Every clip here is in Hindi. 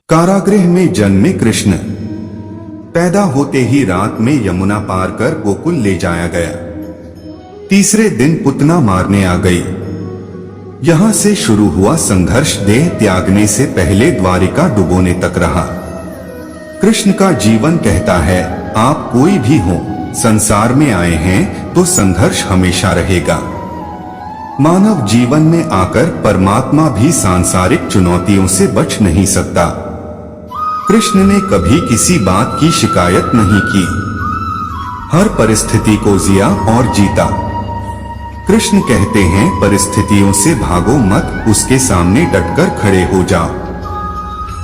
कारागृह में जन्मे कृष्ण। पैदा होते ही रात में यमुना पार कर गोकुल ले जाया गया। तीसरे दिन पुतना मारने आ गई। यहां से शुरू हुआ संघर्ष देह त्यागने से पहले द्वारिका डुबोने तक रहा। कृष्ण का जीवन कहता है, आप कोई भी हो, संसार में आए हैं तो संघर्ष हमेशा रहेगा। मानव जीवन में आकर परमात्मा भी सांसारिक चुनौतियों से बच नहीं सकता। कृष्ण ने कभी किसी बात की शिकायत नहीं की। हर परिस्थिति को जिया और जीता। कृष्ण कहते हैं, परिस्थितियों से भागो मत, उसके सामने डटकर खड़े हो जाओ,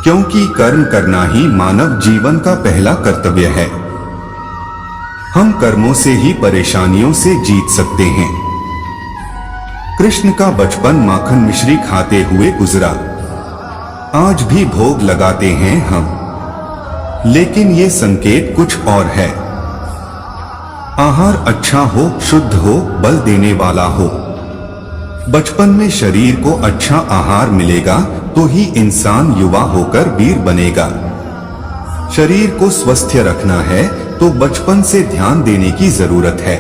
क्योंकि कर्म करना ही मानव जीवन का पहला कर्तव्य है। हम कर्मों से ही परेशानियों से जीत सकते हैं। कृष्ण का बचपन माखन मिश्री खाते हुए गुजरा। आज भी भोग लगाते हैं हम, लेकिन ये संकेत कुछ और है। आहार अच्छा हो, शुद्ध हो, बल देने वाला हो। बचपन में शरीर को अच्छा आहार मिलेगा तो ही इंसान युवा होकर वीर बनेगा। शरीर को स्वस्थ रखना है तो बचपन से ध्यान देने की जरूरत है।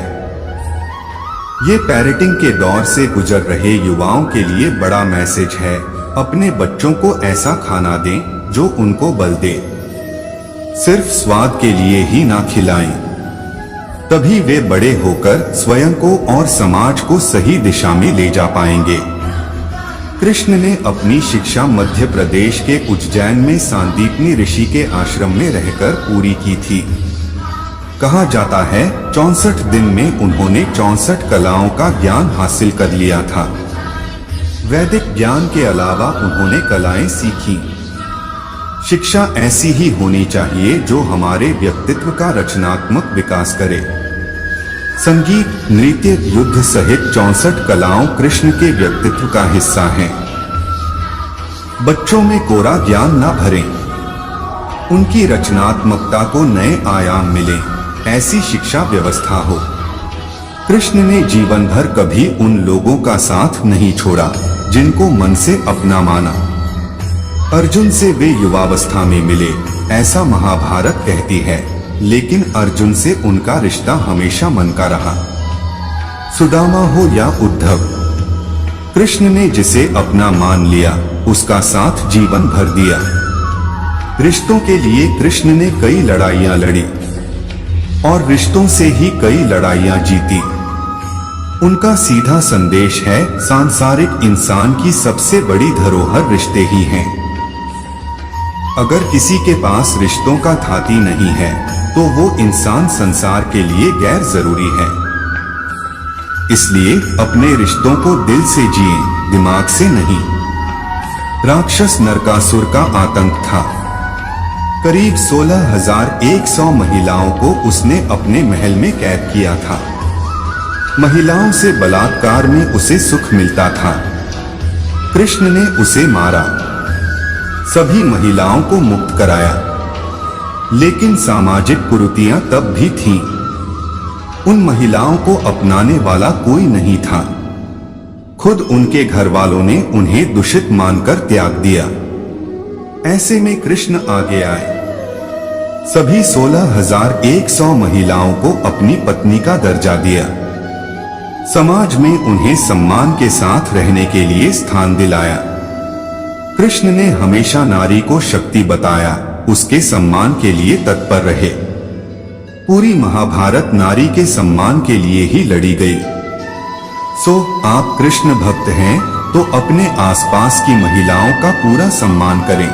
ये पेरेंटिंग के दौर से गुजर रहे युवाओं के लिए बड़ा मैसेज है। अपने बच्चों को ऐसा खाना दें जो उनको बल दे। सिर्फ स्वाद के लिए ही ना खिलाएं, तभी वे बड़े होकर स्वयं को और समाज को सही दिशा में ले जा पाएंगे। कृष्ण ने अपनी शिक्षा मध्य प्रदेश के उज्जैन में सांदीपनी ऋषि के आश्रम में रहकर पूरी की थी। कहा जाता है 64 दिन में उन्होंने 64 कलाओं का ज्ञान हासिल कर लिया था। वैदिक ज्ञान के अलावा उन्होंने कलाएं सीखी। शिक्षा ऐसी ही होनी चाहिए जो हमारे व्यक्तित्व का रचनात्मक विकास करे। संगीत, नृत्य, युद्ध सहित 64 कलाओं कृष्ण के व्यक्तित्व का हिस्सा हैं। बच्चों में कोरा ज्ञान न भरें, उनकी रचनात्मकता को नए आयाम मिले, ऐसी शिक्षा व्यवस्था हो। कृष्ण ने जीवन भर कभी उन लोगों का साथ नहीं छोड़ा जिनको मन से अपना माना। अर्जुन से वे युवावस्था में मिले, ऐसा महाभारत कहती है, लेकिन अर्जुन से उनका रिश्ता हमेशा मन का रहा। सुदामा हो या उद्धव, कृष्ण ने जिसे अपना मान लिया उसका साथ जीवन भर दिया। रिश्तों के लिए कृष्ण ने कई लड़ाइयां लड़ी और रिश्तों से ही कई लड़ाइयां जीती। उनका सीधा संदेश है, सांसारिक इंसान की सबसे बड़ी धरोहर रिश्ते ही हैं। अगर किसी के पास रिश्तों का थाती नहीं है तो वो इंसान संसार के लिए गैर जरूरी है। इसलिए अपने रिश्तों को दिल से जिए, दिमाग से नहीं। राक्षस नरकासुर का आतंक था। करीब 16,100 महिलाओं को उसने अपने महल में कैद किया था। महिलाओं से बलात्कार में उसे सुख मिलता था। कृष्ण ने उसे मारा, सभी महिलाओं को मुक्त कराया, लेकिन सामाजिक कुरीतियां तब भी थीं। उन महिलाओं को अपनाने वाला कोई नहीं था। खुद उनके घर वालों ने उन्हें दूषित मानकर त्याग दिया। ऐसे में कृष्ण आगे आए। सभी 16,100 महिलाओं को अपनी पत्नी का दर्जा दिया। समाज में उन्हें सम्मान के साथ रहने के लिए स्थान दिलाया। कृष्ण ने हमेशा नारी को शक्ति बताया, उसके सम्मान के लिए तत्पर रहे। पूरी महाभारत नारी के सम्मान के लिए ही लड़ी गई। सो आप कृष्ण भक्त हैं तो अपने आसपास की महिलाओं का पूरा सम्मान करें।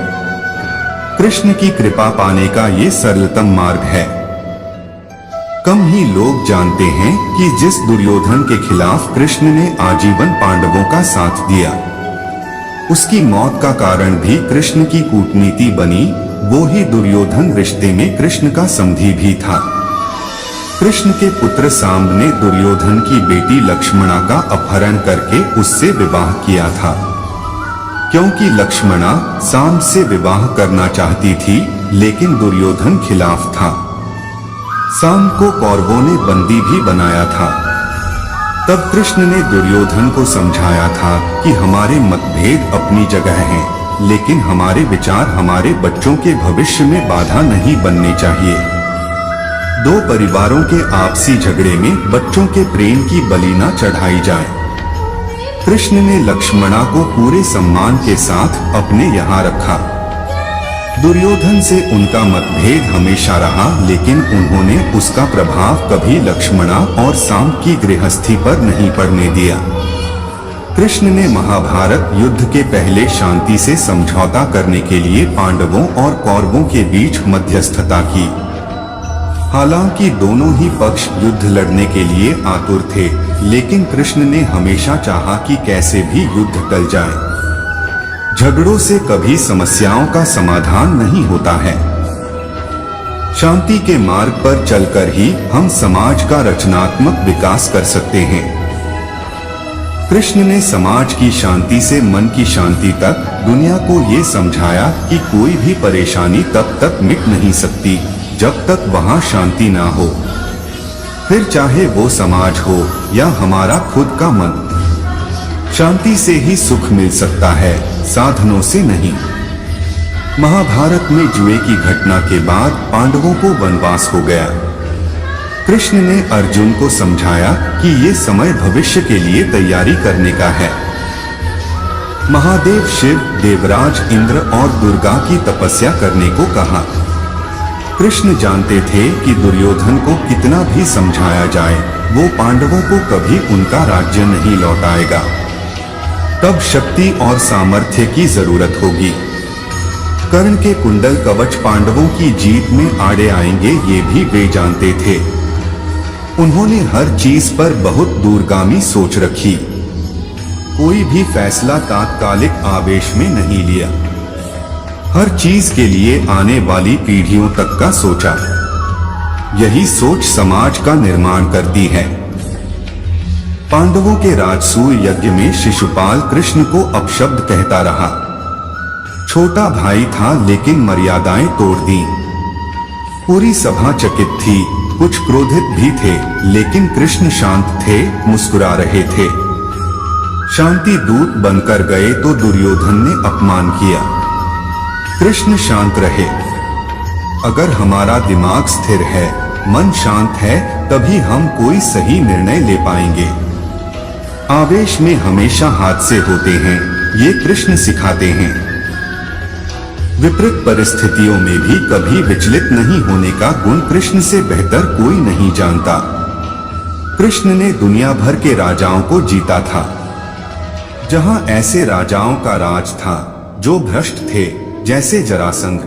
कृष्ण की कृपा पाने का ये सरलतम मार्ग है। कम ही लोग जानते हैं कि जिस दुर्योधन के खिलाफ कृष्ण ने आजीवन पांडवों का साथ दिया, उसकी मौत का कारण भी कृष्ण की कूटनीति बनी। वो ही दुर्योधन रिश्ते में कृष्ण का समधी भी था। कृष्ण के पुत्र सांब ने दुर्योधन की बेटी लक्ष्मणा का अपहरण करके उससे विवाह किया था, क्योंकि लक्ष्मणा सांब से विवाह करना चाहती थी, लेकिन दुर्योधन खिलाफ था। सांब को कौरवों ने बंदी भी बनाया था। तब कृष्ण ने दुर्योधन को समझाया था कि हमारे मतभेद अपनी जगह हैं, लेकिन हमारे विचार हमारे बच्चों के भविष्य में बाधा नहीं बनने चाहिए। दो परिवारों के आपसी झगड़े में बच्चों के प्रेम की बलि न चढ़ाई जाए। कृष्ण ने लक्ष्मणा को पूरे सम्मान के साथ अपने यहाँ रखा। दुर्योधन से उनका मतभेद हमेशा रहा, लेकिन उन्होंने उसका प्रभाव कभी लक्ष्मणा और सांब की गृहस्थी पर नहीं पड़ने दिया। कृष्ण ने महाभारत युद्ध के पहले शांति से समझौता करने के लिए पांडवों और कौरवों के बीच मध्यस्थता की। हालांकि दोनों ही पक्ष युद्ध लड़ने के लिए आतुर थे, लेकिन कृष्ण ने हमेशा चाहा कि कैसे भी युद्ध टल जाए। झगड़ों से कभी समस्याओं का समाधान नहीं होता है। शांति के मार्ग पर चलकर ही हम समाज का रचनात्मक विकास कर सकते हैं। कृष्ण ने समाज की शांति से मन की शांति तक दुनिया को ये समझाया कि कोई भी परेशानी तब तक मिट नहीं सकती जब तक वहां शांति ना हो, फिर चाहे वो समाज हो या हमारा खुद का मन। शांति से ही सुख मिल सकता है, साधनों से नहीं। महाभारत में जुए की घटना के बाद पांडवों को वनवास हो गया। कृष्ण ने अर्जुन को समझाया कि ये समय भविष्य के लिए तैयारी करने का है। महादेव शिव, देवराज इंद्र और दुर्गा की तपस्या करने को कहा। कृष्ण जानते थे कि दुर्योधन को कितना भी समझाया जाए, वो पांडवों को कभी उनका राज्य नहीं लौटाएगा। तब शक्ति और सामर्थ्य की जरूरत होगी। कर्ण के कुंडल कवच पांडवों की जीत में आड़े आएंगे, ये भी वे जानते थे। उन्होंने हर चीज पर बहुत दूरगामी सोच रखी। कोई भी फैसला तात्कालिक आवेश में नहीं लिया। हर चीज के लिए आने वाली पीढ़ियों तक का सोचा। यही सोच समाज का निर्माण करती है। पांडवों के राजसूय यज्ञ में शिशुपाल कृष्ण को अपशब्द कहता रहा। छोटा भाई था लेकिन मर्यादाएं तोड़ दी। पूरी सभा चकित थी, कुछ क्रोधित भी थे, लेकिन कृष्ण शांत थे, मुस्कुरा रहे थे। शांति दूत बनकर गए तो दुर्योधन ने अपमान किया। कृष्ण शांत रहे। अगर हमारा दिमाग स्थिर है, मन शांत है, तभी हम कोई सही निर्णय ले पाएंगे। आवेश में हमेशा हादसे होते हैं, ये कृष्ण सिखाते हैं। विपरीत परिस्थितियों में भी कभी विचलित नहीं होने का गुण कृष्ण से बेहतर कोई नहीं जानता। कृष्ण ने दुनिया भर के राजाओं को जीता था। जहां ऐसे राजाओं का राज था जो भ्रष्ट थे, जैसे जरासंध,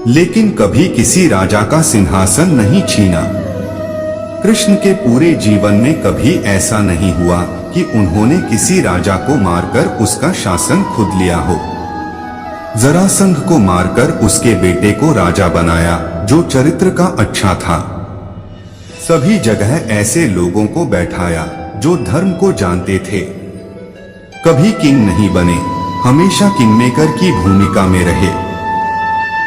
लेकिन कभी किसी राजा का सिंहासन नहीं छीना। कृष्ण के पूरे जीवन में कभी ऐसा नहीं हुआ कि उन्होंने किसी राजा को मारकर उसका शासन खुद लिया हो। जरासंध को मारकर उसके बेटे को राजा बनाया, जो चरित्र का अच्छा था। सभी जगह ऐसे लोगों को बैठाया जो धर्म को जानते थे। कभी किंग नहीं बने, हमेशा किंगमेकर की भूमिका में रहे।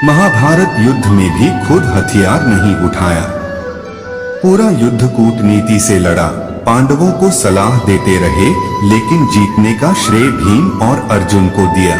महाभारत युद्ध में भी खुद हथियार नहीं उठाया। पूरा युद्ध कूटनीति से लड़ा, पांडवों को सलाह देते रहे, लेकिन जीतने का श्रेय भीम और अर्जुन को दिया।